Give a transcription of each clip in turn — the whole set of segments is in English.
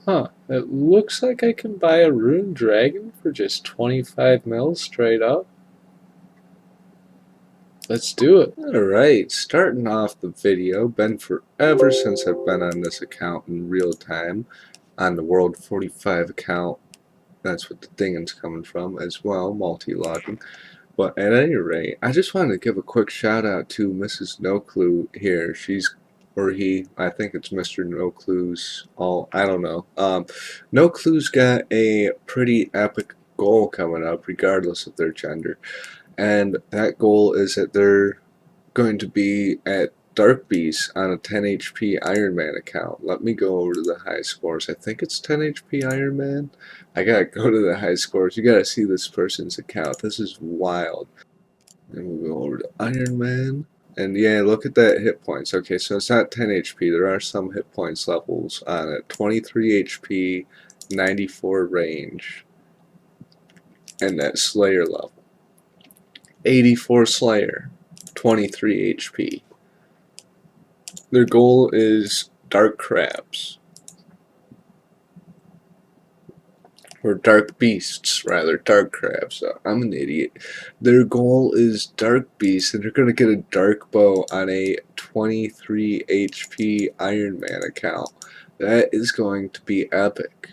Huh, it looks like I can buy a rune dragon for just 25 mil straight up. Let's do it. Alright, starting off the video, been forever since I've been on this account in real time, on the World 45 account. That's what the dinging's coming from as well, multi-logging. But at any rate, I just wanted to give a quick shout out to Mrs. No Clue here. Or he, I think it's Mr. No Clue's, I don't know. No Clue's got a pretty epic goal coming up, regardless of their gender. And that goal is that they're going to be at Dark Beast on a 10 HP Ironman account. Let me go over to the high scores. I think it's 10 HP Ironman. I gotta go to the high scores. You gotta see this person's account. This is wild. And we'll go over to Ironman. And yeah, look at that hit points. Okay, so it's not 10 HP. There are some hit points levels on it. 23 HP, 94 range, and that Slayer level. 84 Slayer, 23 HP. Their goal is Dark Crabs. Or Dark Beasts, rather. Dark Crabs. I'm an idiot. Their goal is Dark Beasts, and they're going to get a Dark Bow on a 23 HP Iron Man account. That is going to be epic.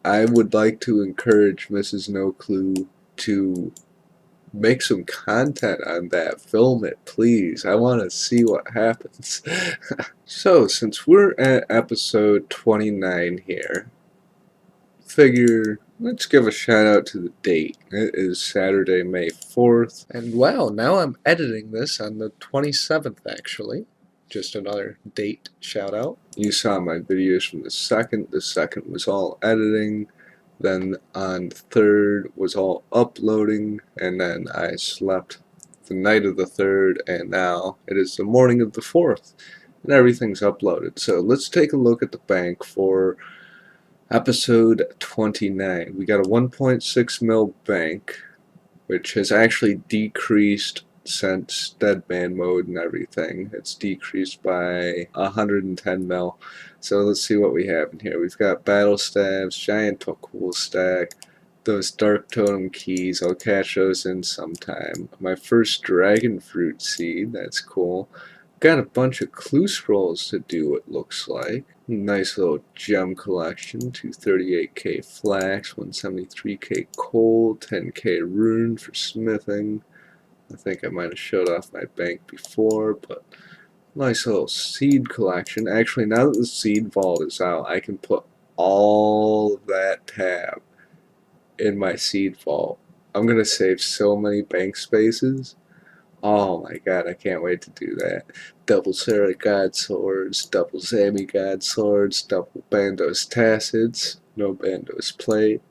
I would like to encourage Mrs. No Clue to make some content on that. Film it, please. I want to see what happens. So, since we're at episode 29 here, figure let's give a shout out to the date. It is Saturday, May 4th. And wow, now I'm editing this on the 27th actually. Just another date shout out. You saw my videos from the 2nd. The 2nd was all editing. Then on the 3rd was all uploading, and then I slept the night of the 3rd, and now it is the morning of the 4th, and everything's uploaded. So let's take a look at the bank for episode 29. We got a 1.6 mil bank, which has actually decreased since Deadman mode and everything. It's decreased by 110 mil. So let's see what we have in here. We've got battle staves, giant cool stack, those dark totem keys. I'll catch those in sometime. My first dragon fruit seed. That's cool. Got a bunch of clue scrolls to do, it looks like. Nice little gem collection. 238k flax, 173k coal, 10k rune for smithing. I think I might have showed off my bank before, but nice little seed collection. Actually, now that the seed vault is out, I can put all of that tab in my seed vault. I'm going to save so many bank spaces. Oh my god, I can't wait to do that. Double Sarah God Swords, double Zami God Swords, double Bandos Tacids, no Bandos Plate.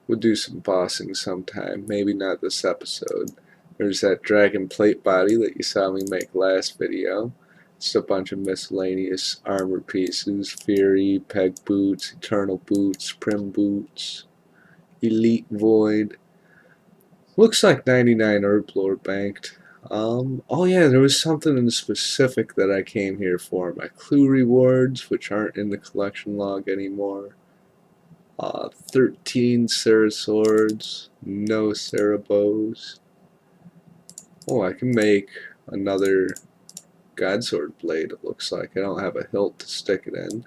We'll do some bossing sometime, maybe not this episode. There's that dragon plate body that you saw me make last video. Just a bunch of miscellaneous armor pieces, Fury, Peg Boots, Eternal Boots, Prim Boots, Elite Void. Looks like 99 Herblore banked. Oh yeah, there was something in specific that I came here for. My clue rewards, which aren't in the collection log anymore. 13 Sarah Swords, no Sarah Bows. Oh, I can make another Godsword blade, it looks like. I don't have a hilt to stick it in.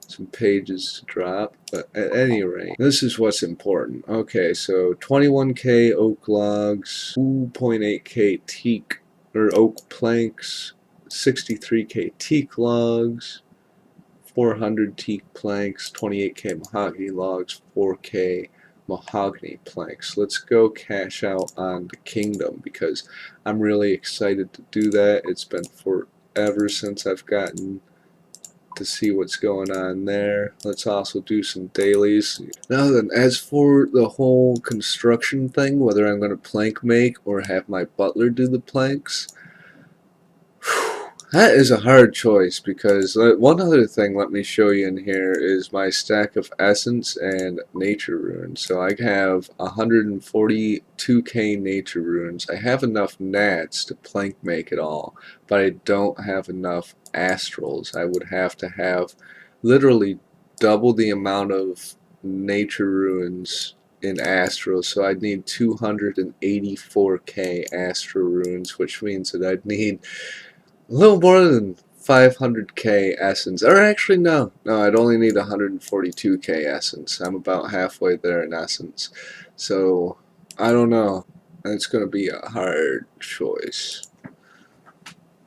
Some pages to drop, but at any rate, this is what's important. Okay, so 21k oak logs, 2.8k teak or oak planks, 63k teak logs, 400 teak planks, 28k mahogany logs, 4k mahogany planks. Let's go cash out on the kingdom because I'm really excited to do that. It's been forever since I've gotten to see what's going on there. Let's also do some dailies. Now then, as for the whole construction thing, whether I'm going to plank make or have my butler do the planks, that is a hard choice because one other thing let me show you in here is my stack of essence and nature runes. So I have 142k nature runes. I have enough nats to plank make it all, but I don't have enough astrals. I would have to have literally double the amount of nature runes in Astro, so I'd need 284k Astro runes, which means that I'd need a little more than 500k essence. Or actually, no, I'd only need 142k essence. I'm about halfway there in essence. So, I don't know. It's going to be a hard choice.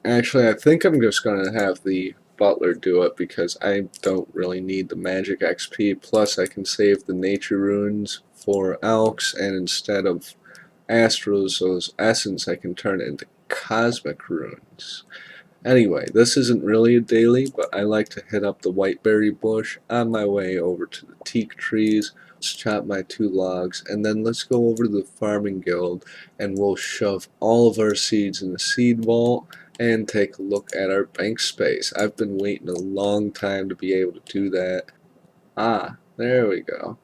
Actually, I think I'm just going to have the Butler do it because I don't really need the magic XP. Plus, I can save the nature runes for Elks, and instead of Astros, those essence, I can turn it into cosmic runes. Anyway, this isn't really a daily, but I like to hit up the whiteberry bush on my way over to the teak trees. Let's chop my 2 logs, and then let's go over to the farming guild, and we'll shove all of our seeds in the seed vault and take a look at our bank space. I've been waiting a long time to be able to do that. Ah, there we go.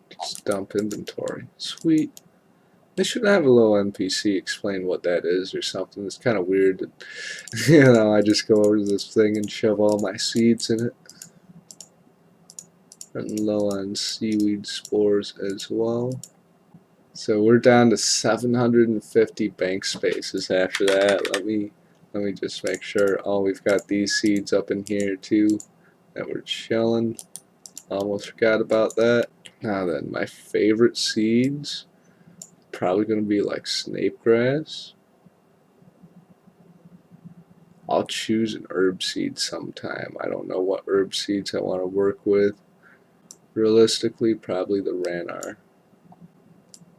Just dump inventory. Sweet. They should have a little NPC explain what that is or something. It's kind of weird that, I just go over to this thing and shove all my seeds in it. Running low on seaweed spores as well. So we're down to 750 bank spaces after that. Let me just make sure. Oh, we've got these seeds up in here too that we're chilling. Almost forgot about that. Now then, my favorite seeds. Probably going to be like snape grass. I'll choose an herb seed sometime. I don't know what herb seeds I want to work with. Realistically, probably the Ranar.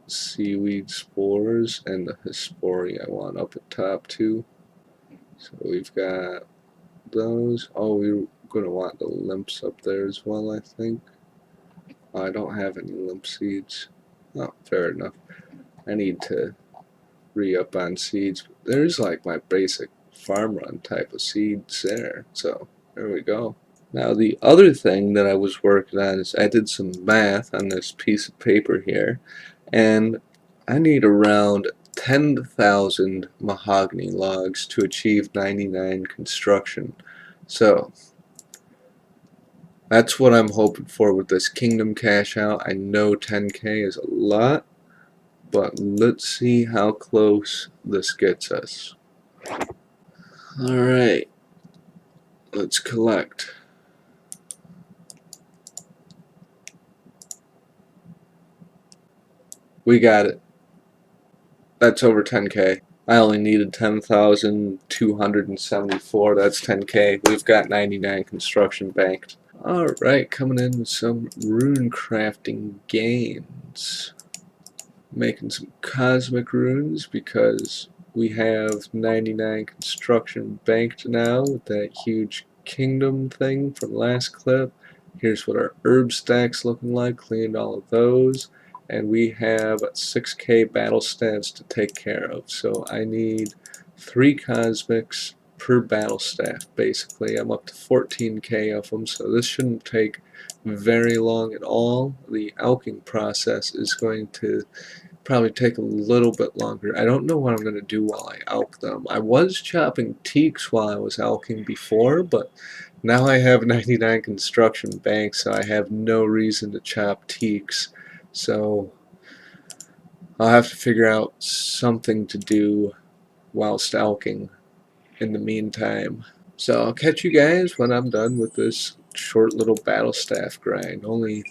Seaweed spores and the Hespori I want up at top too. So we've got those. Oh, we're going to want the limps up there as well, I think. Oh, I don't have any limp seeds. Oh, fair enough. I need to re-up on seeds. There's like my basic farm run type of seeds there. So there we go. Now the other thing that I was working on is I did some math on this piece of paper here, and I need around 10,000 mahogany logs to achieve 99 construction. So that's what I'm hoping for with this kingdom cash out. I know 10k is a lot, but let's see how close this gets us. Alright, let's collect. We got it. That's over 10k. I only needed 10,274. That's 10k. We've got 99 construction banked. Alright, coming in with some rune crafting gains. Making some cosmic runes because we have 99 construction banked now with that huge kingdom thing from last clip. Here's what our herb stack's looking like. Cleaned all of those. And we have 6k battle stats to take care of. So I need 3 cosmics per battle staff, basically. I'm up to 14k of them, so this shouldn't take very long at all. The alching process is going to probably take a little bit longer. I don't know what I'm going to do while I alch them. I was chopping teaks while I was alching before, but now I have 99 construction banks, so I have no reason to chop teaks. So I'll have to figure out something to do whilst alching in the meantime. So I'll catch you guys when I'm done with this short little battle staff grind. Only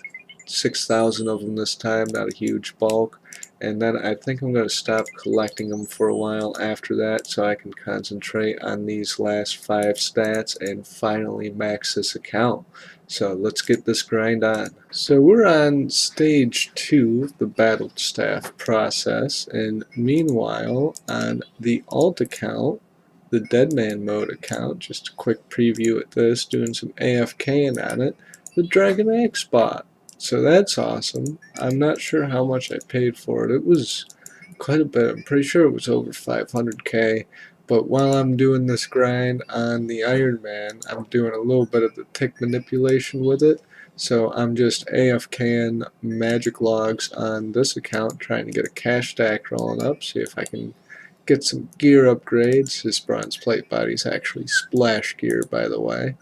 6,000 of them this time, not a huge bulk. And then I think I'm going to stop collecting them for a while after that so I can concentrate on these last 5 stats and finally max this account. So let's get this grind on. So we're on stage 2 of the battle staff process, and meanwhile on the alt account, the Deadman mode account, just a quick preview at this, doing some AFKing on it, the Dragon Axe bot. So that's awesome. I'm not sure how much I paid for it. It was quite a bit. I'm pretty sure it was over 500k. But while I'm doing this grind on the Ironman, I'm doing a little bit of the tick manipulation with it. So I'm just AFKing magic logs on this account, trying to get a cash stack rolling up, see if I can get some gear upgrades. This bronze plate body's actually splash gear, by the way.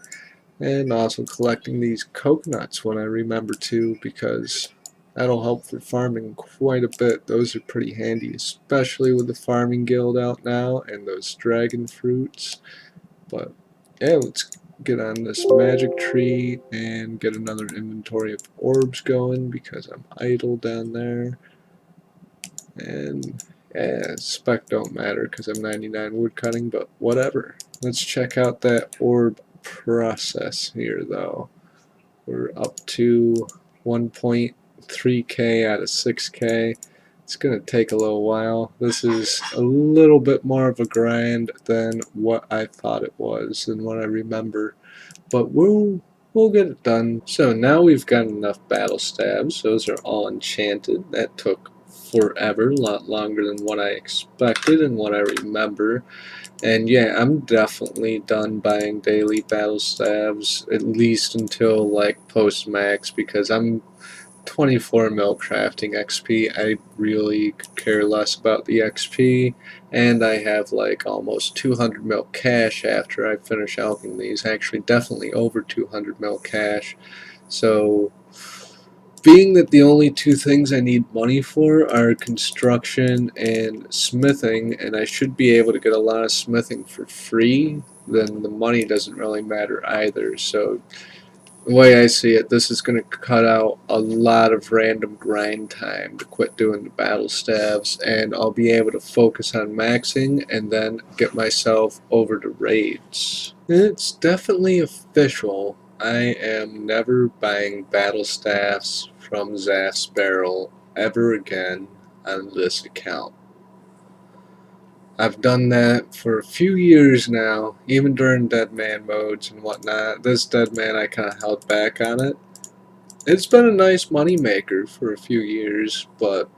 And also collecting these coconuts when I remember to, because that'll help for farming quite a bit. Those are pretty handy, especially with the farming guild out now and those dragon fruits. But yeah, let's get on this magic tree and get another inventory of orbs going because I'm idle down there. And yeah, spec don't matter because I'm 99 woodcutting, but whatever. Let's check out that orb process here though. We're up to 1.3k out of 6k. It's going to take a little while. This is a little bit more of a grind than what I thought it was and what I remember, but we'll get it done. So now we've got enough battle stabs. Those are all enchanted. That took forever, a lot longer than what I expected and what I remember. And yeah, I'm definitely done buying daily battle stabs, at least until like post max, because I'm 24 mil crafting XP. I really could care less about the XP, and I have like almost 200 mil cash after I finish alching these. Actually, definitely over 200 mil cash. So, being that the only two things I need money for are construction and smithing, and I should be able to get a lot of smithing for free, then the money doesn't really matter either. So the way I see it, this is going to cut out a lot of random grind time to quit doing the battle stabs, and I'll be able to focus on maxing and then get myself over to raids. It's definitely official. I am never buying battle staffs from Zaf's Barrel ever again on this account. I've done that for a few years now, even during dead man modes and whatnot. This dead man, I kind of held back on it. It's been a nice money maker for a few years, but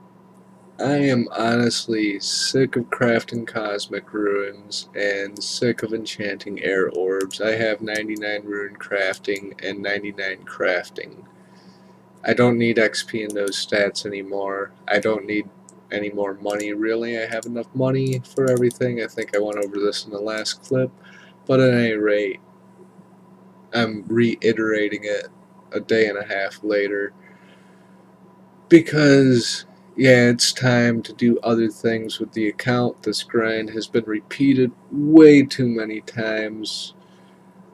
I am honestly sick of crafting cosmic runes and sick of enchanting air orbs. I have 99 rune crafting and 99 crafting. I don't need XP in those stats anymore. I don't need any more money, really. I have enough money for everything. I think I went over this in the last clip. But at any rate, I'm reiterating it a day and a half later because, yeah, it's time to do other things with the account. This grind has been repeated way too many times.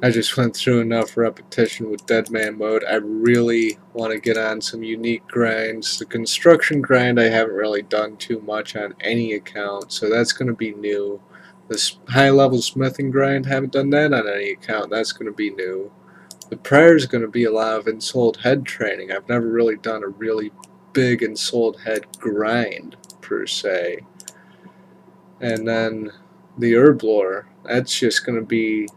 I just went through enough repetition with Deadman mode. I really want to get on some unique grinds. The construction grind I haven't really done too much on any account, so that's going to be new. This high-level smithing grind, haven't done that on any account. That's going to be new. The prayer is going to be a lot of ensouled head training. I've never really done a really big ensouled head grind, per se. And then the herb lore, that's just going to be,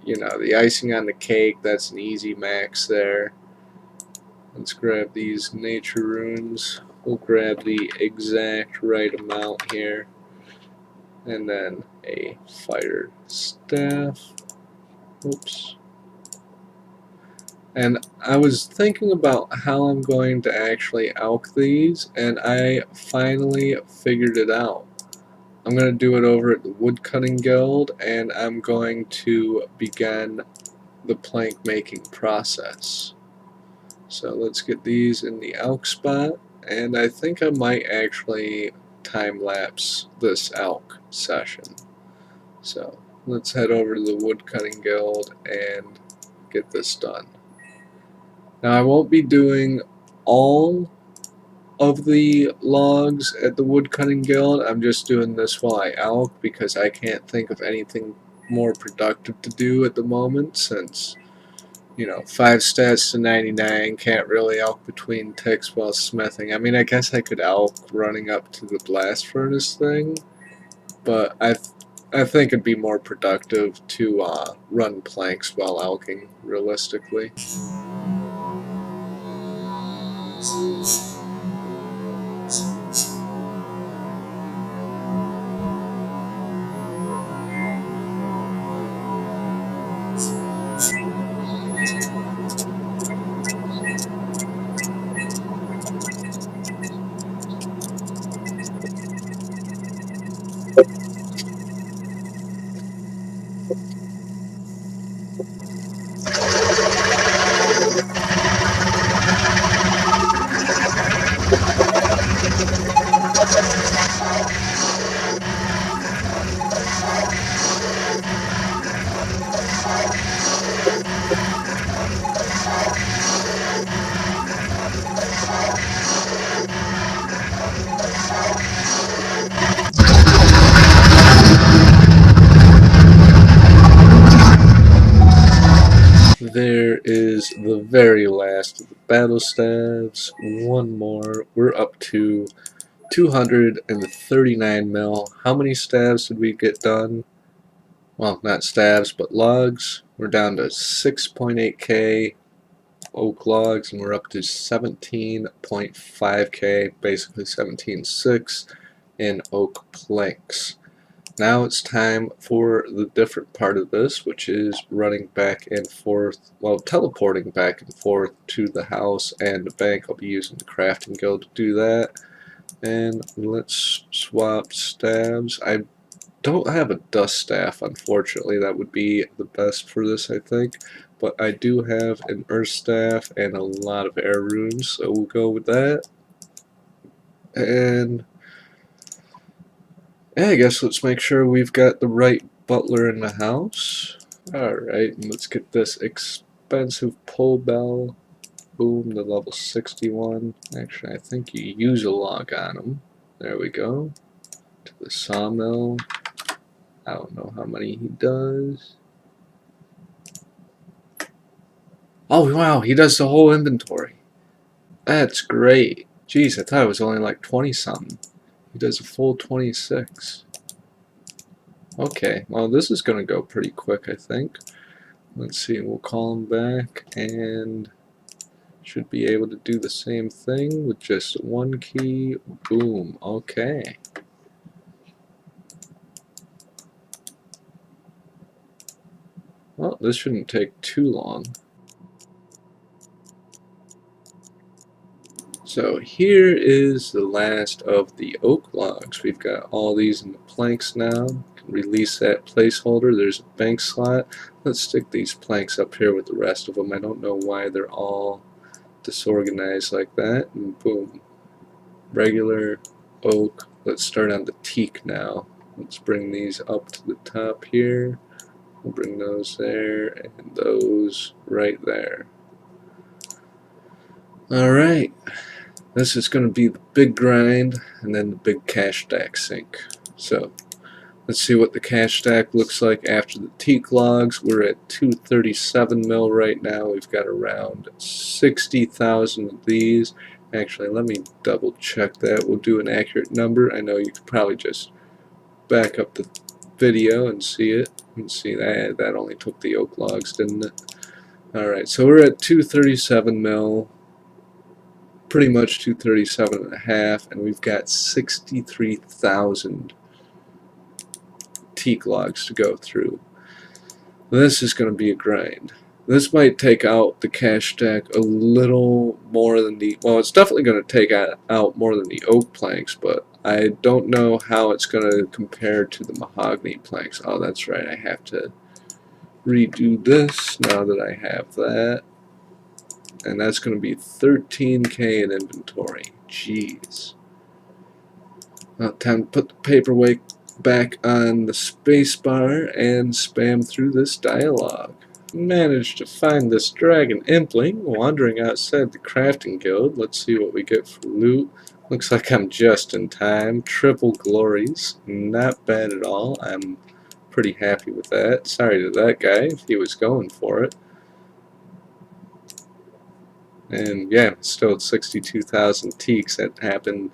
you know, the icing on the cake. That's an easy max there. Let's grab these nature runes. We'll grab the exact right amount here. And then a fire staff. Oops. And I was thinking about how I'm going to actually alch these, and I finally figured it out. I'm going to do it over at the Woodcutting Guild, and I'm going to begin the plank making process. So let's get these in the alch spot, and I think I might actually time-lapse this alch session. So let's head over to the Woodcutting Guild and get this done. Now I won't be doing all of the logs at the Woodcutting Guild. I'm just doing this while I alch because I can't think of anything more productive to do at the moment, since, you know, 5 stats to 99, can't really alch between ticks while smithing. I mean, I guess I could alch running up to the blast furnace thing, but I think it'd be more productive to run planks while alching, realistically. very last of the battle staves. One more. We're up to 239 mil. How many staves did we get done? Well, not staves, but logs. We're down to 6.8k oak logs, and we're up to 17.5k, basically 17.6 in oak planks. Now it's time for the different part of this, which is running back and forth, well, teleporting back and forth to the house and the bank. I'll be using the crafting guild to do that. And let's swap staves. I don't have a dust staff, unfortunately. That would be the best for this, I think. But I do have an earth staff and a lot of air runes, so we'll go with that. And yeah, I guess let's make sure we've got the right butler in the house. Alright, and let's get this expensive pull bell. Boom, the level 61. Actually, I think you use a log on him. There we go. To the sawmill. I don't know how many he does. Oh, wow, he does the whole inventory. That's great. Jeez, I thought it was only like 20-something. He does a full 26. Okay, well, this is going to go pretty quick, I think. Let's see, we'll call him back, and should be able to do the same thing with just one key. Boom, okay. Well, this shouldn't take too long. So here is the last of the oak logs. We've got all these in the planks now. Can release that placeholder. There's a bank slot. Let's stick these planks up here with the rest of them. I don't know why they're all disorganized like that. And boom. Regular oak. Let's start on the teak now. Let's bring these up to the top here. We'll bring those there and those right there. Alright. This is going to be the big grind and then the big cash stack sink. So let's see what the cash stack looks like after the teak logs. We're at 237 mil right now. We've got around 60,000 of these. Actually, let me double check that. We'll do an accurate number. I know you could probably just back up the video and see it. And see that only took the oak logs, didn't it? Alright, so we're at 237 mil. Pretty much 237 and a half, and we've got 63,000 teak logs to go through. This is going to be a grind. This might take out the cash stack a little more than the, well, it's definitely going to take out more than the oak planks, but I don't know how it's going to compare to the mahogany planks. Oh, that's right, I have to redo this now that I have that. And that's going to be 13k in inventory. Jeez. Well, time to put the paperweight back on the spacebar and spam through this dialogue. Managed to find this dragon impling wandering outside the crafting guild. Let's see what we get for loot. Looks like I'm just in time. Triple glories. Not bad at all. I'm pretty happy with that. Sorry to that guy if he was going for it. And yeah, still at 62,000 teaks. That happened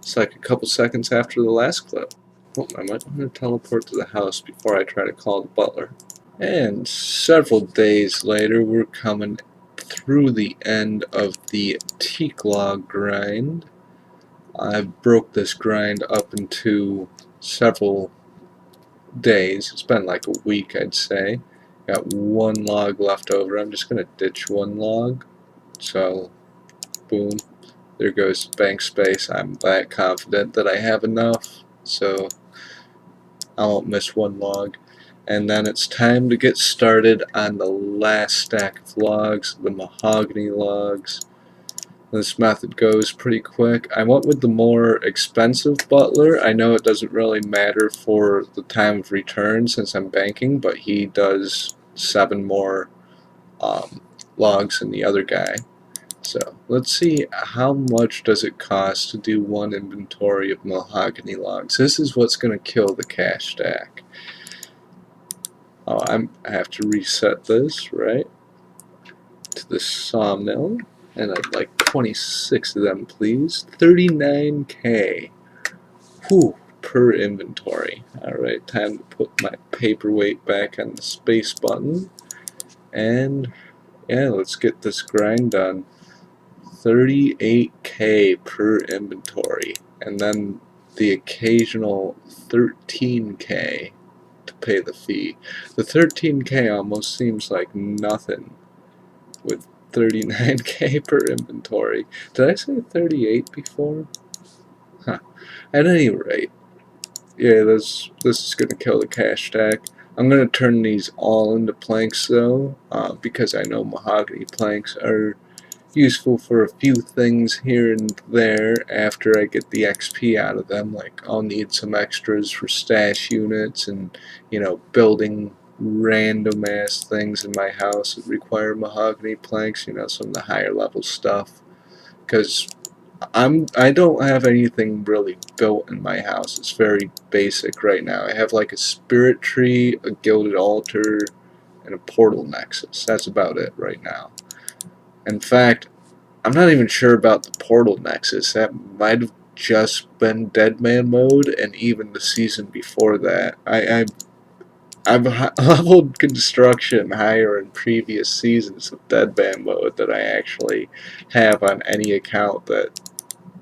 just like a couple seconds after the last clip. Oh, I might want to teleport to the house before I try to call the butler. And several days later, we're coming through the end of the teak log grind. I broke this grind up into several days. It's been like a week, I'd say. Got one log left over. I'm just going to ditch one log. So, boom, there goes bank space. I'm that confident that I have enough, so I won't miss one log. And then it's time to get started on the last stack of logs, the mahogany logs. This method goes pretty quick. I went with the more expensive butler. I know it doesn't really matter for the time of return since I'm banking, but he does 7 more logs than the other guy. So let's see how much does it cost to do one inventory of mahogany logs. This is what's going to kill the cash stack. Oh, I have to reset this, right? to the sawmill, and I'd like 26 of them, please. 39K. Whew, per inventory. Alright, time to put my paperweight back on the space button. And yeah, let's get this grind done. 38K per inventory. And then the occasional 13K to pay the fee. The 13K almost seems like nothing with 39K per inventory. Did I say 38 before? Huh. At any rate, yeah, this is going to kill the cash stack. I'm going to turn these all into planks though, because I know mahogany planks are useful for a few things here and there after I get the XP out of them. Like I'll need some extras for stash units and, you know, building random ass things in my house that require mahogany planks, you know, some of the higher level stuff. Because I don't have anything really built in my house. It's very basic right now. I have like a spirit tree, a gilded altar, and a portal nexus. That's about it right now. In fact, I'm not even sure about the portal nexus. That might have just been Dead Man mode, and even the season before that. I've leveled construction higher in previous seasons of Dead Man mode than I actually have on any account that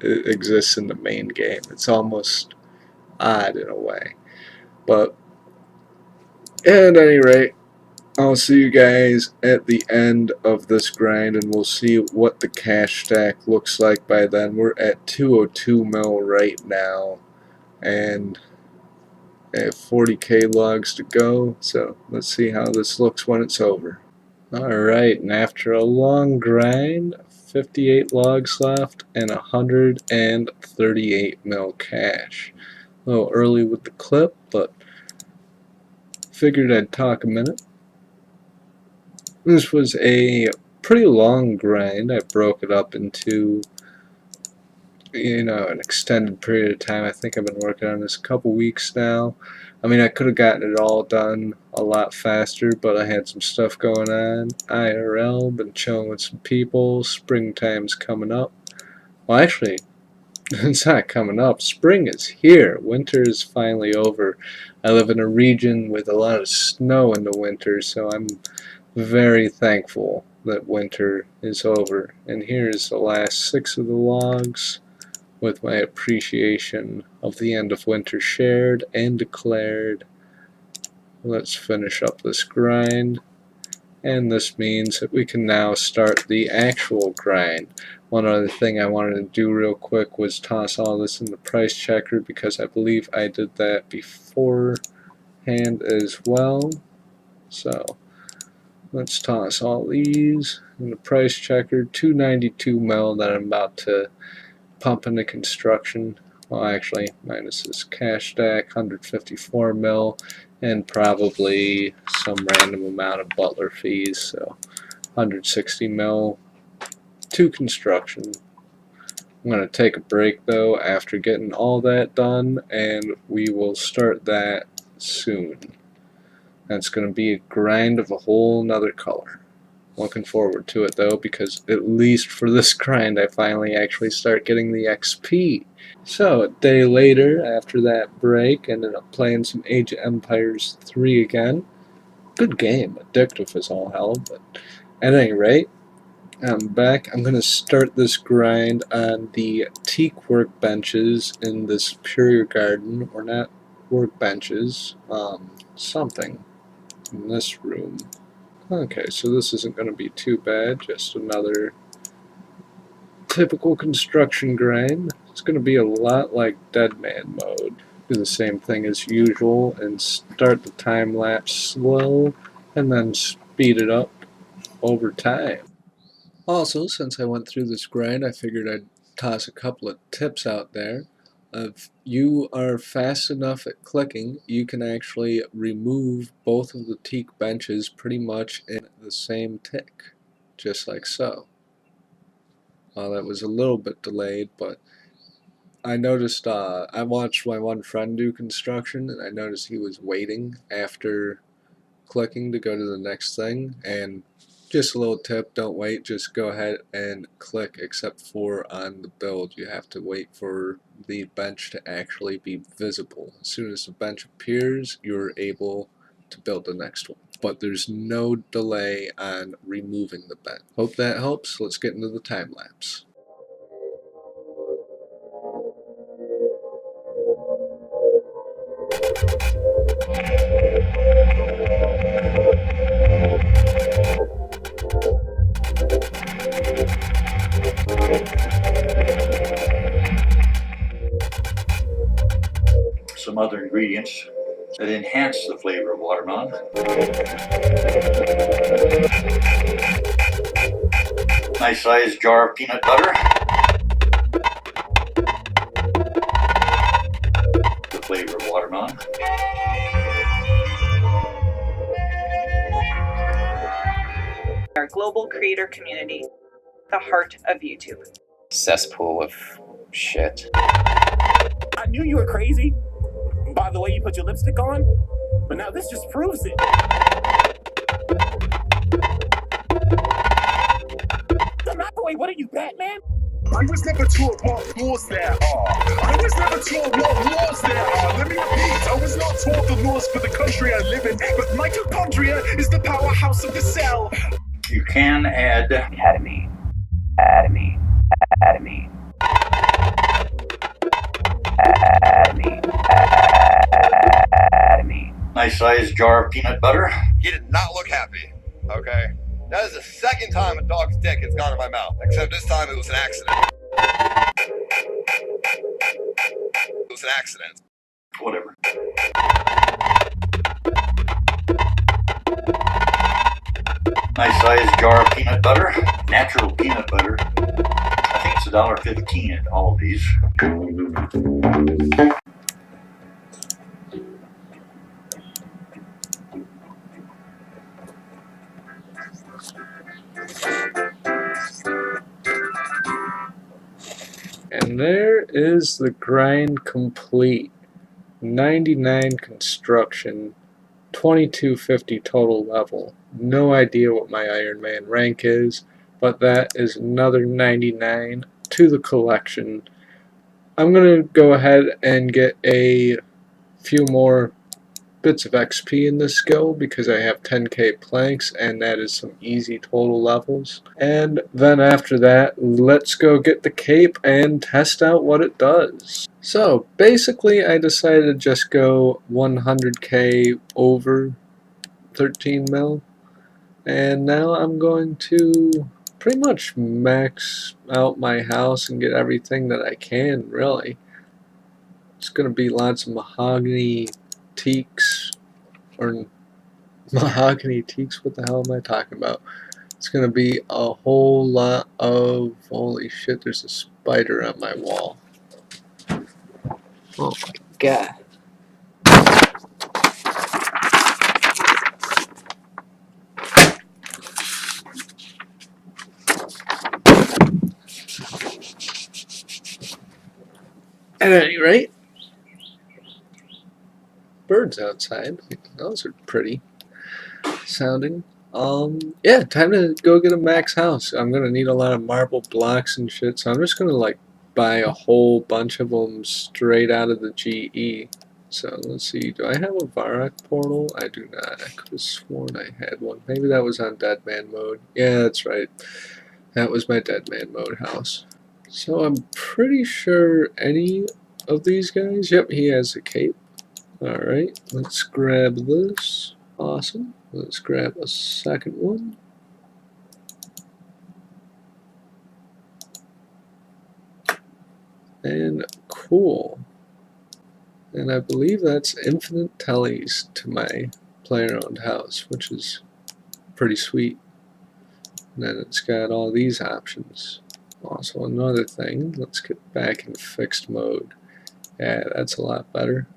exists in the main game. It's almost odd in a way. But at any rate, I'll see you guys at the end of this grind, and we'll see what the cash stack looks like by then. We're at 202 mil right now, and I have 40k logs to go, so let's see how this looks when it's over. Alright, and after a long grind, 58 logs left and 138 mil cash. A little early with the clip, but figured I'd talk a minute. This was a pretty long grind. I broke it up into, you know, an extended period of time. I think I've been working on this a couple weeks now. I mean, I could have gotten it all done a lot faster, but I had some stuff going on. IRL, been chilling with some people. Springtime's coming up. Well, actually, it's not coming up. Spring is here. Winter is finally over. I live in a region with a lot of snow in the winter, so I'm very thankful that winter is over. And here's the last 6 of the logs with my appreciation of the end of winter shared and declared. Let's finish up this grind, and this means that we can now start the actual grind. One other thing I wanted to do real quick was toss all this in the price checker, because I believe I did that beforehand as well. So let's toss all these in the price checker. 292 mil that I'm about to pump into construction. Well, actually, minus this cash stack, 154 mil, and probably some random amount of butler fees, so 160 mil to construction. I'm going to take a break though after getting all that done, and we will start that soon. That's going to be a grind of a whole nother color. Looking forward to it though, because at least for this grind I finally actually start getting the XP. So a day later, after that break, ended up playing some Age of Empires 3 again. Good game, addictive as all hell, but at any rate, I'm back. I'm going to start this grind on the teak workbenches in the Superior Garden, or not workbenches, something in this room. Okay, so this isn't going to be too bad, just another typical construction grind. It's going to be a lot like Dead Man mode. Do the same thing as usual and start the time lapse slow and then speed it up over time. Also, since I went through this grind, I figured I'd toss a couple of tips out there. If you are fast enough at clicking, you can actually remove both of the teak benches pretty much in the same tick, just like so. That was a little bit delayed, but I noticed, I watched my one friend do construction, and I noticed he was waiting after clicking to go to the next thing, and Just a little tip, don't wait, just go ahead and click, except for on the build. You have to wait for the bench to actually be visible. As soon as the bench appears, you're able to build the next one. But there's no delay on removing the bench. Hope that helps. Let's get into the time lapse. Some other ingredients that enhance the flavor of watermelon. Nice sized jar of peanut butter. The flavor of watermelon. Our global creator community, the heart of YouTube. Cesspool of shit. I knew you were crazy by the way you put your lipstick on, but now this just proves it. Wait, what are you, Batman? I was never taught what laws there are. I was never taught what laws there are. Let me repeat, I was not taught the laws for the country I live in, but mitochondria is the powerhouse of the cell. You can add Atomy. nice sized jar of peanut butter. He did not look happy, okay? That is the second time a dog's dick has gone in my mouth, except this time it was an accident. It was an accident. Whatever. Nice sized jar of peanut butter. Natural peanut butter. I think it's $1.15 at all of these. And there is the grind complete. 99 construction, 2250 total level. No idea what my Ironman rank is, but that is another 99 to the collection. I'm going to go ahead and get a few more bits of XP in this skill because I have 10k planks and that is some easy total levels. And then after that, let's go get the cape and test out what it does. So basically I decided to just go 100k over 13 mil, and now I'm going to pretty much max out my house and get everything that I can, really. It's going to be lots of mahogany teaks, or mahogany teaks, what the hell am I talking about? It's going to be a whole lot of, holy shit, there's a spider on my wall. Oh my god. At any rate, birds outside. Those are pretty sounding. Yeah, time to go get a max house. I'm gonna need a lot of marble blocks and shit, so I'm just gonna like buy a whole bunch of them straight out of the GE. So let's see, do I have a Varrock portal? I do not. I could have sworn I had one. Maybe that was on Dead Man mode. Yeah, that's right. That was my Dead Man mode house. So I'm pretty sure any of these guys, yep, he has a cape. Alright, let's grab this. Awesome. Let's grab a second one. And cool. And I believe that's infinite tellies to my player-owned house, which is pretty sweet. And then it's got all these options. Also another thing, let's get back in fixed mode. Yeah, that's a lot better.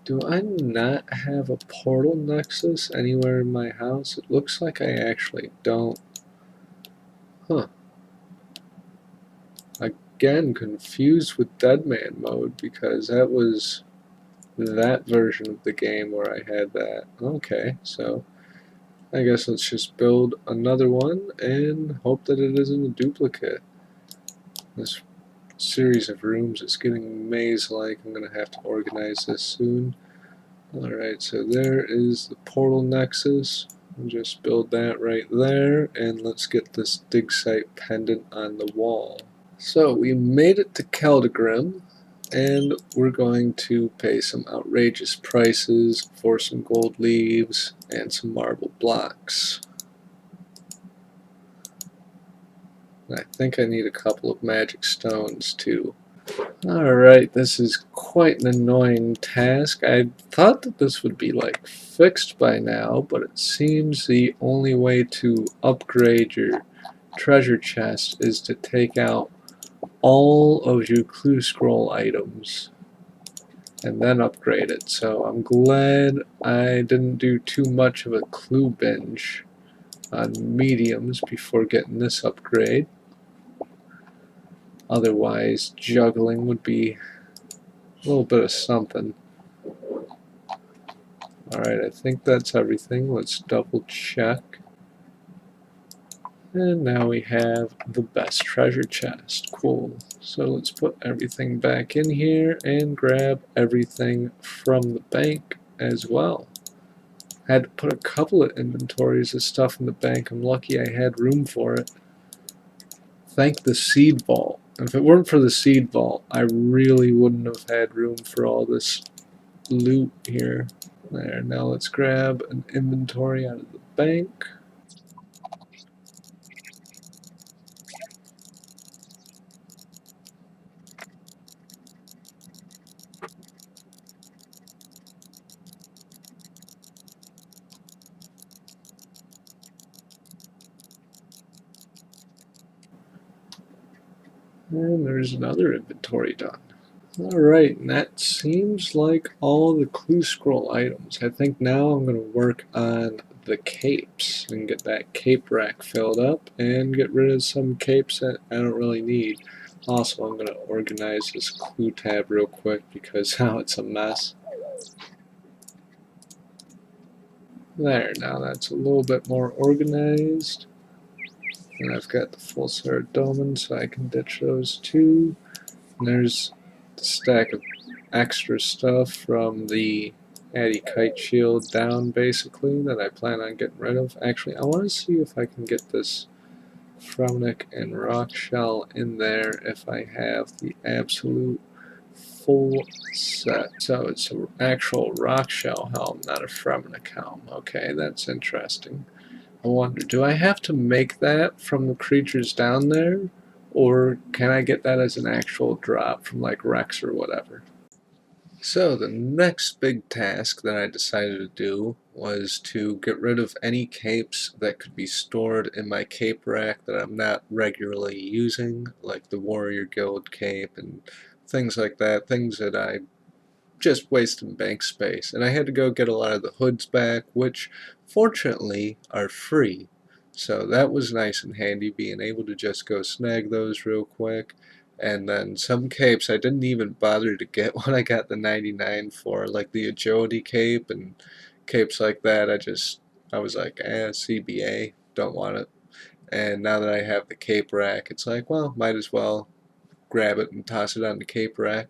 Do I not have a portal nexus anywhere in my house? It looks like I actually don't. Huh. Again, confused with Dead Man mode because that was that version of the game where I had that. Okay, so I guess let's just build another one and hope that it isn't a duplicate. This series of rooms is getting maze-like. I'm going to have to organize this soon. Alright, so there is the portal nexus. We'll just build that right there, and let's get this dig site pendant on the wall. So we made it to Keldegrim, and we're going to pay some outrageous prices for some gold leaves and some marble blocks. I think I need a couple of magic stones too. Alright, this is quite an annoying task. I thought that this would be like fixed by now, but it seems the only way to upgrade your treasure chest is to take out all of your clue scroll items and then upgrade it. So I'm glad I didn't do too much of a clue binge on mediums before getting this upgrade. Otherwise, juggling would be a little bit of something. Alright, I think that's everything. Let's double check. And now we have the best treasure chest. Cool. So let's put everything back in here and grab everything from the bank as well. I had to put a couple of inventories of stuff in the bank. I'm lucky I had room for it. Thank the seed vault. If it weren't for the seed vault, I really wouldn't have had room for all this loot here. There, now let's grab an inventory out of the bank. And there's another inventory done. Alright, and that seems like all the clue scroll items. I think now I'm going to work on the capes and get that cape rack filled up and get rid of some capes that I don't really need. Also, I'm going to organize this clue tab real quick because now it's a mess. There, now that's a little bit more organized. And I've got the full Saradomin, so I can ditch those too. And there's the stack of extra stuff from the Addy Kite Shield down, basically, that I plan on getting rid of. Actually, I want to see if I can get this Fremnik and Rock Shell in there if I have the absolute full set. So it's an actual Rock Shell helm, not a Fremnik helm. Okay, that's interesting. I wonder, do I have to make that from the creatures down there? Or can I get that as an actual drop from like Rex or whatever? So the next big task that I decided to do was to get rid of any capes that could be stored in my cape rack that I'm not regularly using, like the Warrior Guild cape and things like that, things that I just wasting bank space. And I had to go get a lot of the hoods back, which fortunately are free. So that was nice and handy, being able to just go snag those real quick. And then some capes I didn't even bother to get when I got the 99 for, like the agility cape and capes like that. I was like, CBA, don't want it. And now that I have the cape rack, it's like, well, might as well grab it and toss it on the cape rack.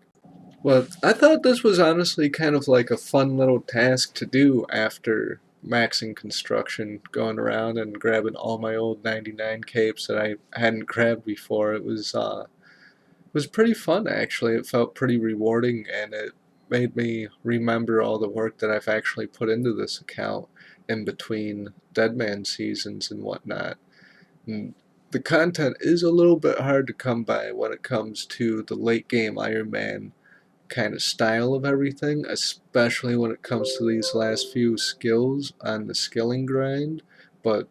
Well, I thought this was honestly kind of like a fun little task to do after maxing construction, going around and grabbing all my old 99 capes that I hadn't grabbed before. It was pretty fun, actually. It felt pretty rewarding, and it made me remember all the work that I've actually put into this account in between Deadman seasons and whatnot. And the content is a little bit hard to come by when it comes to the late game Iron Man kind of style of everything, especially when it comes to these last few skills on the skilling grind. But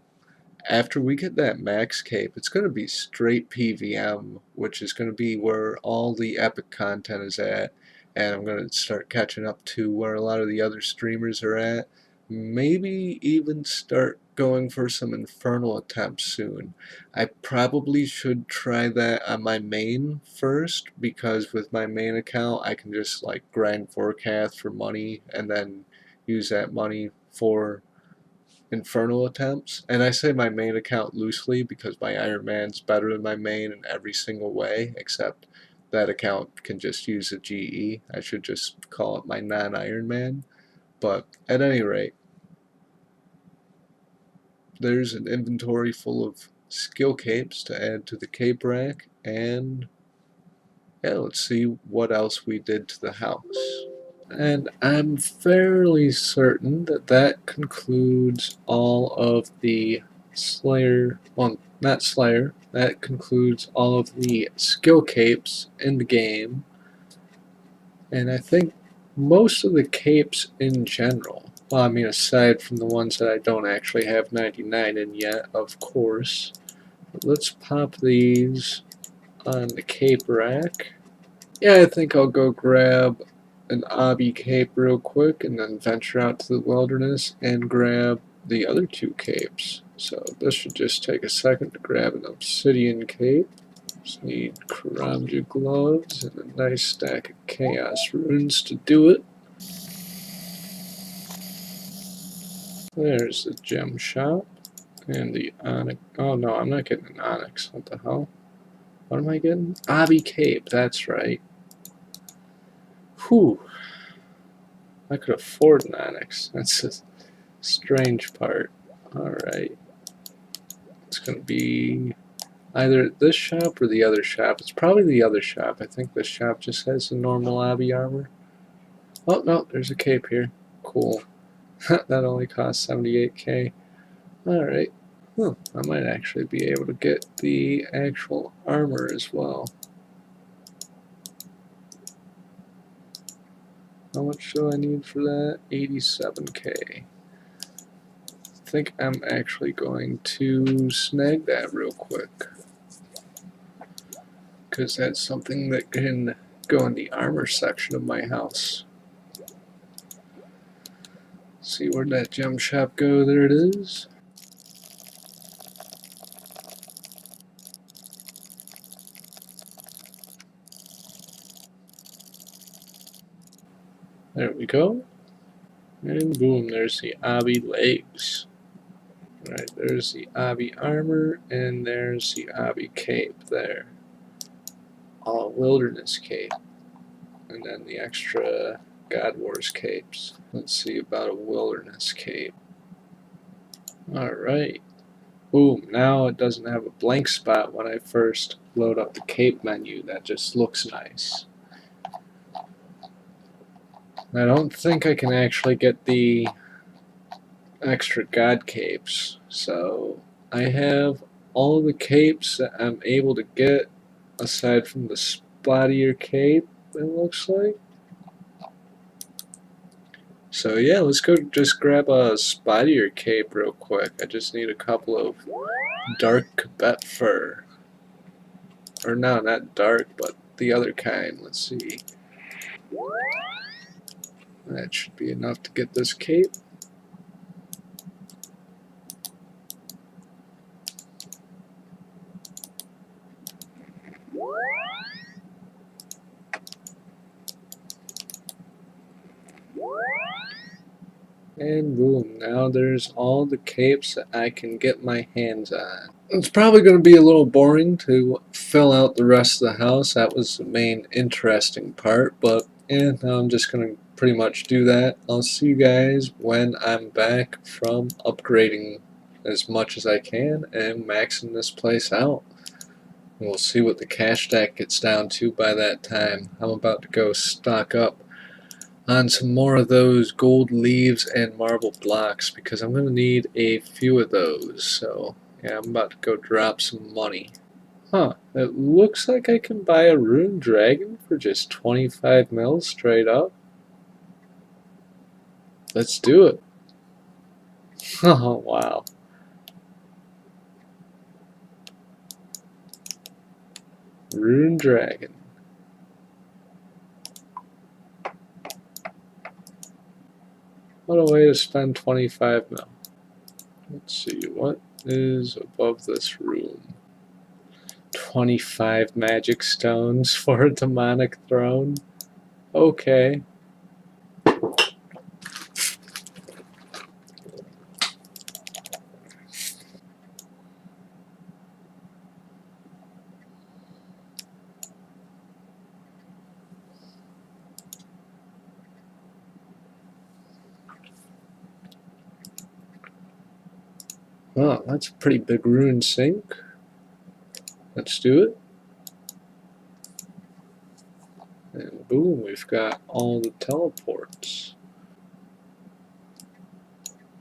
after we get that max cape, it's going to be straight PVM, which is going to be where all the epic content is at, and I'm going to start catching up to where a lot of the other streamers are at. Maybe even start going for some infernal attempts soon. I probably should try that on my main first, because with my main account I can just like grind Forecath for money and then use that money for infernal attempts. And I say my main account loosely because my Iron Man's better than my main in every single way, except that account can just use a GE. I should just call it my non-Iron Man. But at any rate, there's an inventory full of skill capes to add to the cape rack, and yeah, let's see what else we did to the house. And I'm fairly certain that that concludes all of the Slayer, well, not Slayer, that concludes all of the skill capes in the game. And I think most of the capes in general, well, I mean, aside from the ones that I don't actually have 99 in yet, of course. But let's pop these on the cape rack. Yeah, I think I'll go grab an obby cape real quick and then venture out to the wilderness and grab the other two capes. So this should just take a second to grab an obsidian cape. Just need Karamja gloves and a nice stack of chaos runes to do it. There's the gem shop and the onyx. Oh no, I'm not getting an onyx. What the hell? What am I getting? Obby cape, that's right. Whew. I could afford an onyx. That's the strange part. Alright. It's going to be either this shop or the other shop. It's probably the other shop. I think this shop just has the normal obby armor. Oh, no, there's a cape here. Cool. That only costs 78k. Alright. Huh, I might actually be able to get the actual armor as well. How much do I need for that? 87k. I think I'm actually going to snag that real quick, because that's something that can go in the armor section of my house. See, where'd that gem shop go? There it is. There we go. And boom, there's the obby legs. Right, there's the obby armor, and there's the obby cape there. All wilderness cape. And then the extra God Wars capes. Let's see about a wilderness cape. Alright. Boom, now it doesn't have a blank spot when I first load up the cape menu. That just looks nice. I don't think I can actually get the extra god capes, so I have all the capes that I'm able to get aside from the spottier cape, it looks like. So yeah, let's go just grab a spottier cape real quick. I just need a couple of dark Quebec fur. Or no, not dark, but the other kind. Let's see. That should be enough to get this cape. And boom, now there's all the capes that I can get my hands on. It's probably going to be a little boring to fill out the rest of the house. That was the main interesting part, but yeah, now I'm just going to pretty much do that. I'll see you guys when I'm back from upgrading as much as I can and maxing this place out. We'll see what the cash stack gets down to by that time. I'm about to go stock up on some more of those gold leaves and marble blocks because I'm going to need a few of those. So yeah, I'm about to go drop some money. Huh, it looks like I can buy a rune dragon for just 25 mils straight up. Let's do it. Oh wow. Rune dragon. What a way to spend 25 mil. Let's see, what is above this room? 25 magic stones for a demonic throne? Okay. Well, that's a pretty big rune sink. Let's do it. And boom, we've got all the teleports.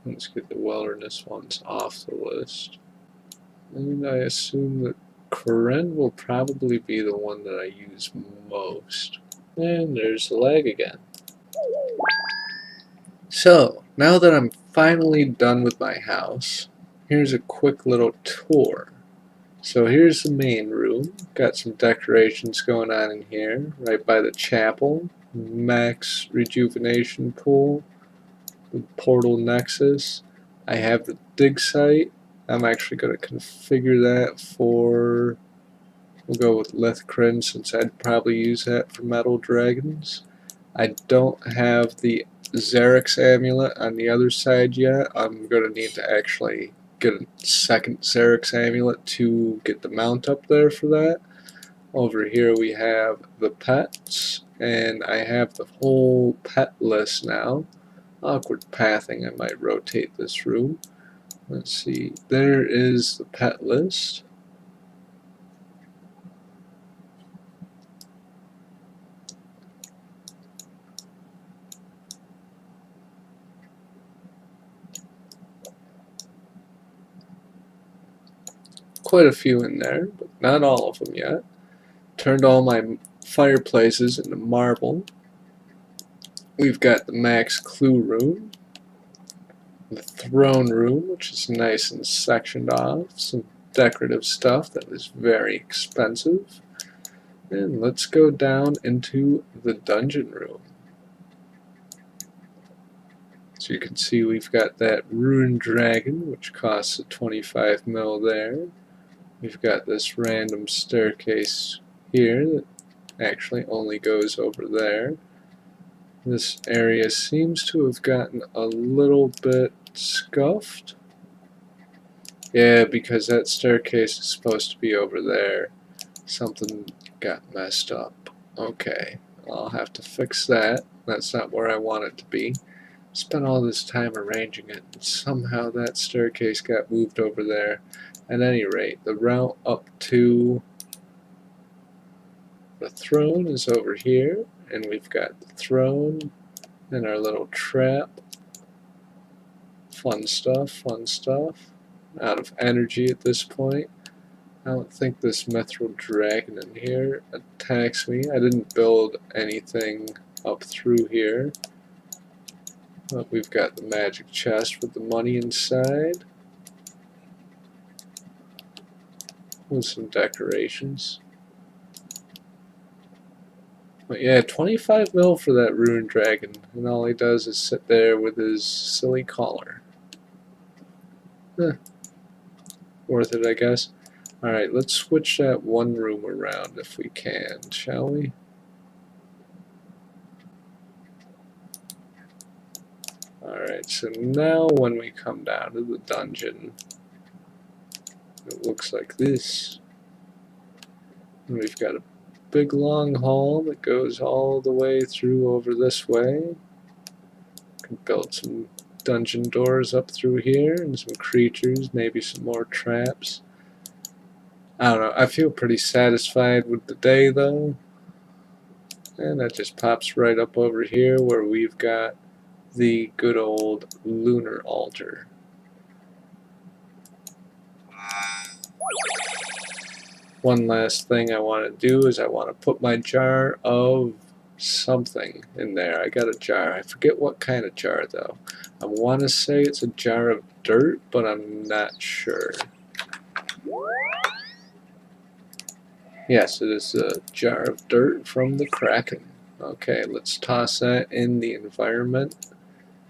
Let's get the wilderness ones off the list. And I assume that Koren will probably be the one that I use most. And there's the lag again. So, now that I'm finally done with my house, here's a quick little tour. So here's the main room. Got some decorations going on in here, right by the chapel. Max rejuvenation pool. The portal nexus. I have the dig site. I'm actually going to configure that for, we'll go with Lithcrin since I'd probably use that for metal dragons. I don't have the Xerix amulet on the other side yet. I'm going to need to actually get a second Xerix amulet to get the mount up there for that. Over here we have the pets, and I have the whole pet list now. Awkward pathing, I might rotate this room. Let's see, there is the pet list. Quite a few in there, but not all of them yet. Turned all my fireplaces into marble. We've got the max clue room, the throne room, which is nice and sectioned off, some decorative stuff that is very expensive. And let's go down into the dungeon room. So you can see we've got that rune dragon, which costs a 25 mil there. We've got this random staircase here that actually only goes over there. This area seems to have gotten a little bit scuffed. Yeah, because that staircase is supposed to be over there. Something got messed up. Okay, I'll have to fix that. That's not where I want it to be. Spent all this time arranging it, and somehow that staircase got moved over there. At any rate, the route up to the throne is over here, and we've got the throne and our little trap. Fun stuff, fun stuff. Out of energy at this point. I don't think this mithril dragon in here attacks me. I didn't build anything up through here. But we've got the magic chest with the money inside. With some decorations. But yeah, 25 mil for that rune dragon, and all he does is sit there with his silly collar. Worth it, I guess. Alright, let's switch that one room around if we can, shall we? Alright, so now when we come down to the dungeon, it looks like this. And we've got a big long hall that goes all the way through over this way. Can build some dungeon doors up through here and some creatures, maybe some more traps. I don't know, I feel pretty satisfied with the day though. And that just pops right up over here where we've got the good old lunar altar. One last thing I want to do is I want to put my jar of something in there. I got a jar. I forget what kind of jar though. I want to say it's a jar of dirt, but I'm not sure. Yes, it is a jar of dirt from the Kraken. Okay, let's toss that in the environment.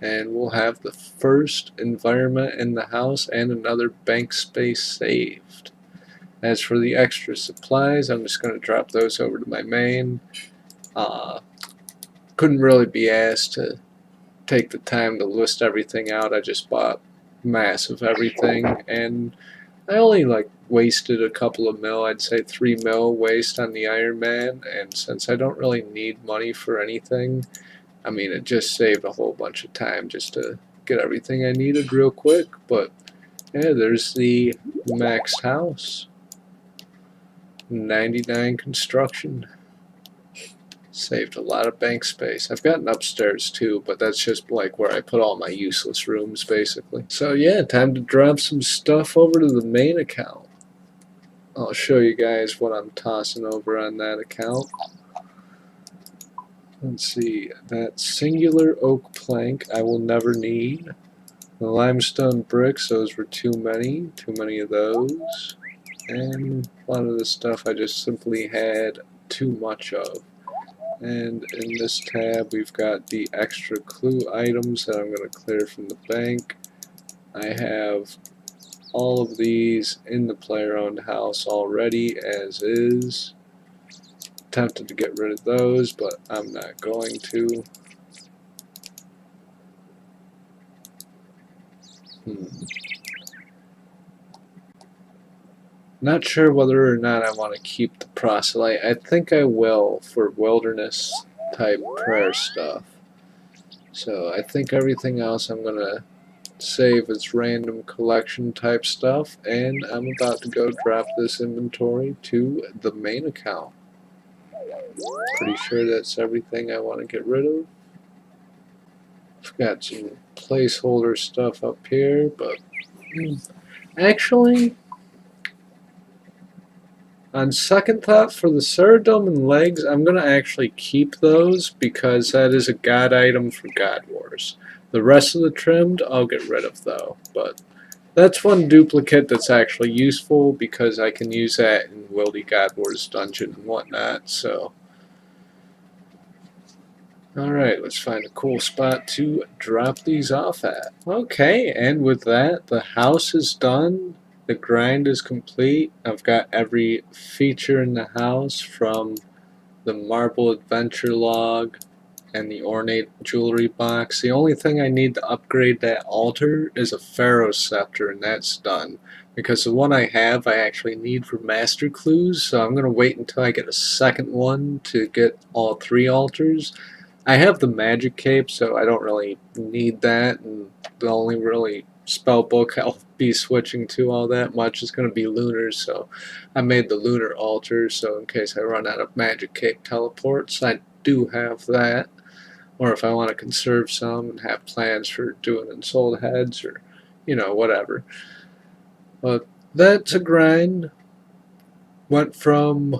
And we'll have the first environment in the house and another bank space saved. As for the extra supplies, I'm just going to drop those over to my main. Couldn't really be asked to take the time to list everything out. I just bought mass of everything, and I only wasted a couple of mil. I'd say 3 mil waste on the Ironman, and since I don't really need money for anything, I mean, it just saved a whole bunch of time just to get everything I needed real quick. But Yeah, there's the maxed house. 99 construction. Saved a lot of bank space. I've got an upstairs too, but that's just like where I put all my useless rooms basically. So yeah, time to drop some stuff over to the main account. I'll show you guys what I'm tossing over on that account. Let's see, that singular oak plank I will never need. The limestone bricks, those were too many of those. And a lot of the stuff I just simply had too much of. And in this tab we've got the extra clue items that I'm going to clear from the bank. I have all of these in the player owned house already as is. Tempted to get rid of those, but I'm not going to. Not sure whether or not I want to keep the proselyte. I think I will for wilderness type prayer stuff. So I think everything else I'm going to save as random collection type stuff, and I'm about to go drop this inventory to the main account. Pretty sure that's everything I want to get rid of. I've got some placeholder stuff up here, but actually, on second thought, for the Ceradome and legs, I'm going to actually keep those because that is a god item for God Wars. The rest of the trimmed, I'll get rid of though, but that's one duplicate that's actually useful because I can use that in Wildy God Wars dungeon and whatnot, so. Alright, let's find a cool spot to drop these off at. Okay, and with that, the house is done. The grind is complete. I've got every feature in the house from the marble adventure log and the ornate jewelry box. The only thing I need to upgrade that altar is a pharaoh scepter, and that's done. Because the one I have I actually need for master clues, so I'm going to wait until I get a second one to get all 3 altars. I have the magic cape, so I don't really need that, and the only really spell book I'll be switching to all that much is going to be lunar, so I made the lunar altar, so in case I run out of magic cape teleports, I do have that. Or if I want to conserve some and have plans for doing ensouled heads or, you know, whatever. But that's a grind. Went from,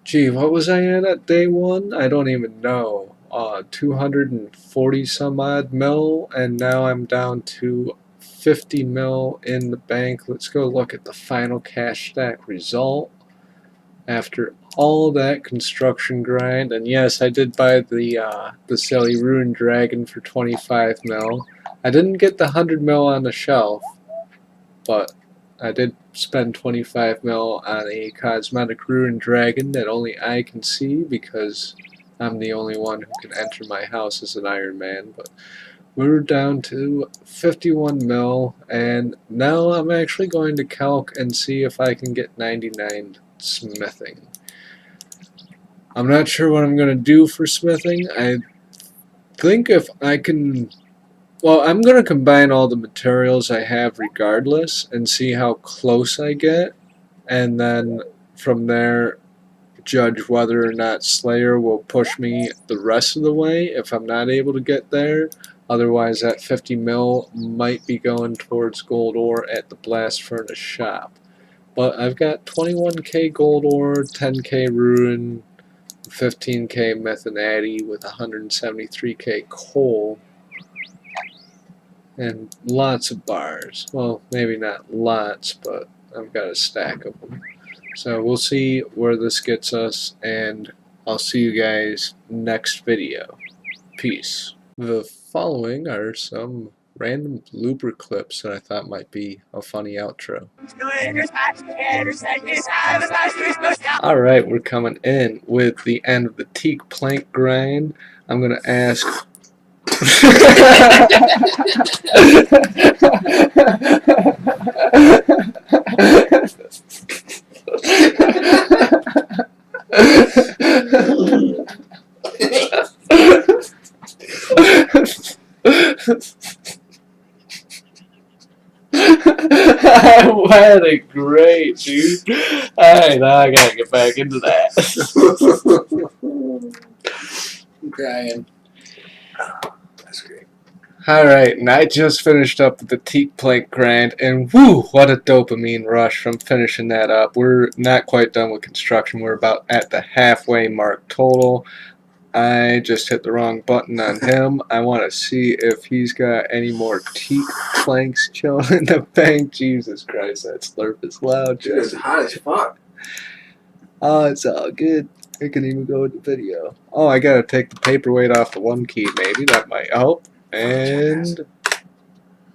gee, what was I at day 1? I don't even know. 240 some odd mil, and now I'm down to 50 mil in the bank. Let's go look at the final cash stack result after all that construction grind. And yes, I did buy the silly Rune Dragon for 25 mil. I didn't get the 100 mil on the shelf, but I did spend 25 mil on a cosmetic Rune Dragon that only I can see because I'm the only one who can enter my house as an Iron Man. But we're down to 51 mil, and now I'm actually going to calc and see if I can get 99 smithing. I'm not sure what I'm going to do for smithing. I think if I can, well, I'm going to combine all the materials I have regardless and see how close I get, and then from there judge whether or not Slayer will push me the rest of the way if I'm not able to get there. Otherwise, that 50 mil might be going towards gold ore at the blast furnace shop. But I've got 21k gold ore, 10k rune, 15k methanati with 173k coal, and lots of bars. Well, maybe not lots, but I've got a stack of them. So we'll see where this gets us, and I'll see you guys next video. Peace. The following are some random blooper clips that I thought might be a funny outro. Alright, we're coming in with the end of the teak plank grind. I'm going to ask... had it great, dude. Alright, now I gotta get back into that. I'm crying. That's great. Alright, and I just finished up the teak plank grind, and woo, what a dopamine rush from finishing that up. We're not quite done with construction. We're about at the halfway mark total. I just hit the wrong button on him. I want to see if he's got any more teak planks chilling in the bank. Jesus Christ, that slurp is loud. Dude, it's hot as fuck. Oh, it's all good. I can even go with the video. Oh, I gotta take the paperweight off the one key, maybe. That might help. And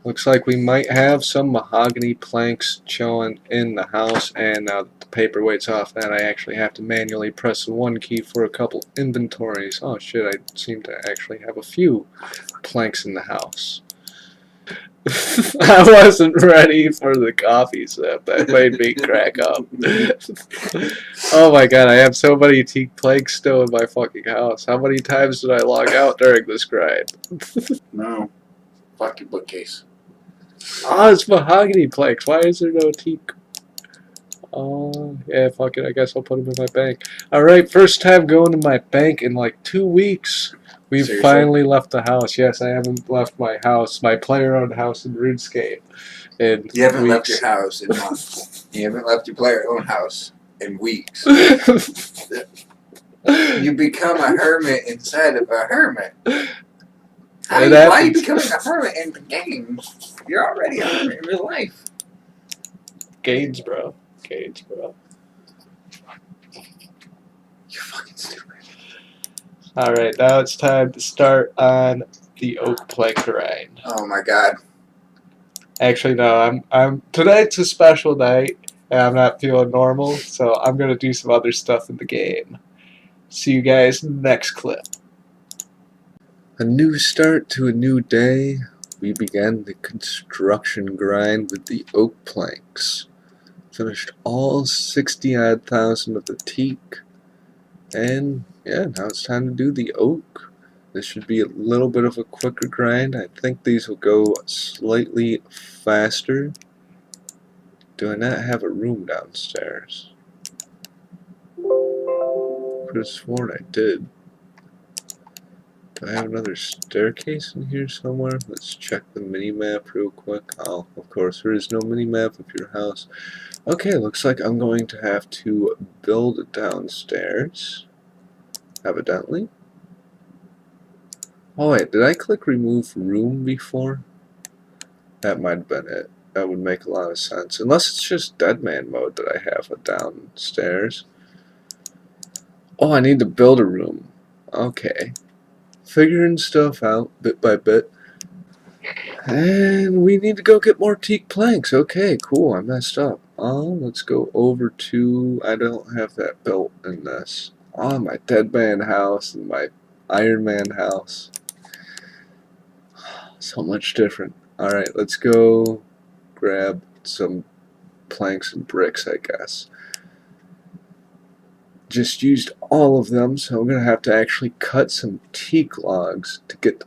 looks like we might have some mahogany planks chilling in the house. And now that the paperweight's off that, I actually have to manually press the one key for a couple inventories. Oh shit, I seem to actually have a few planks in the house. I wasn't ready for the coffee sip. That made me crack up. Oh my god, I have so many teak planks still in my fucking house. How many times did I log out during this grind? No. Fuck your bookcase. Oh, it's mahogany planks. Why is there no teak? Oh, yeah, fuck it. I guess I'll put them in my bank. Alright, first time going to my bank in like 2 weeks. We've Seriously? finally left the house. Yes, I haven't left my house, my player-owned house in RuneScape. In You haven't left weeks. your house in months. You haven't left your player-owned house in weeks. You become a hermit inside of a hermit. Why are you becoming a hermit in the game? You're already a hermit in real life. Gains, bro. Gains, bro. You're fucking stupid. Alright, now it's time to start on the oak plank grind. Oh my god. Actually, no, I'm tonight's a special night, and I'm not feeling normal, so I'm gonna do some other stuff in the game. See you guys next clip. A new start to a new day. We began the construction grind with the oak planks. Finished all 60-odd thousand of the teak. And yeah, now it's time to do the oak. This should be a little bit of a quicker grind. I think these will go slightly faster. Do I not have a room downstairs? Could have sworn I did. Do I have another staircase in here somewhere? Let's check the mini-map real quick. Oh, of course, there is no mini-map of your house. Okay, looks like I'm going to have to build it downstairs. Evidently. Oh wait, did I click remove room before? That might have been it. That would make a lot of sense. Unless it's just dead man mode that I have it downstairs. Oh, I need to build a room. Okay. Figuring stuff out bit by bit. And we need to go get more teak planks. Okay, cool. I messed up. Let's go over to... I don't have that built in this. My dead man house and my Iron Man house. So much different. Alright, let's go grab some planks and bricks, I guess. Just used all of them, so I'm going to have to actually cut some teak logs to get the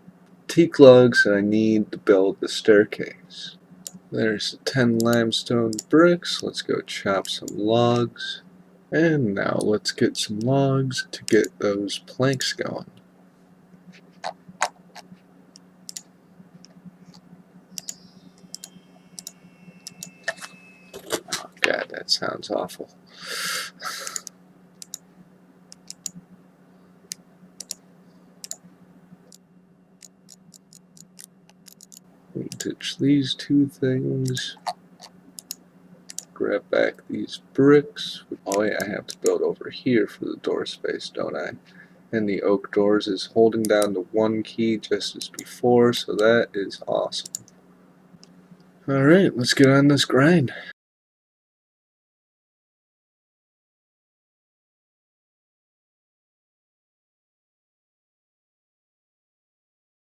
teak logs that I need to build the staircase. There's 10 limestone bricks. Let's go chop some logs. And now let's get some logs to get those planks going. Oh god, that sounds awful. Ditch these two things. Grab back these bricks. Oh yeah, I have to build over here for the door space, don't I? And the oak doors is holding down the one key just as before, so that is awesome. Alright, let's get on this grind.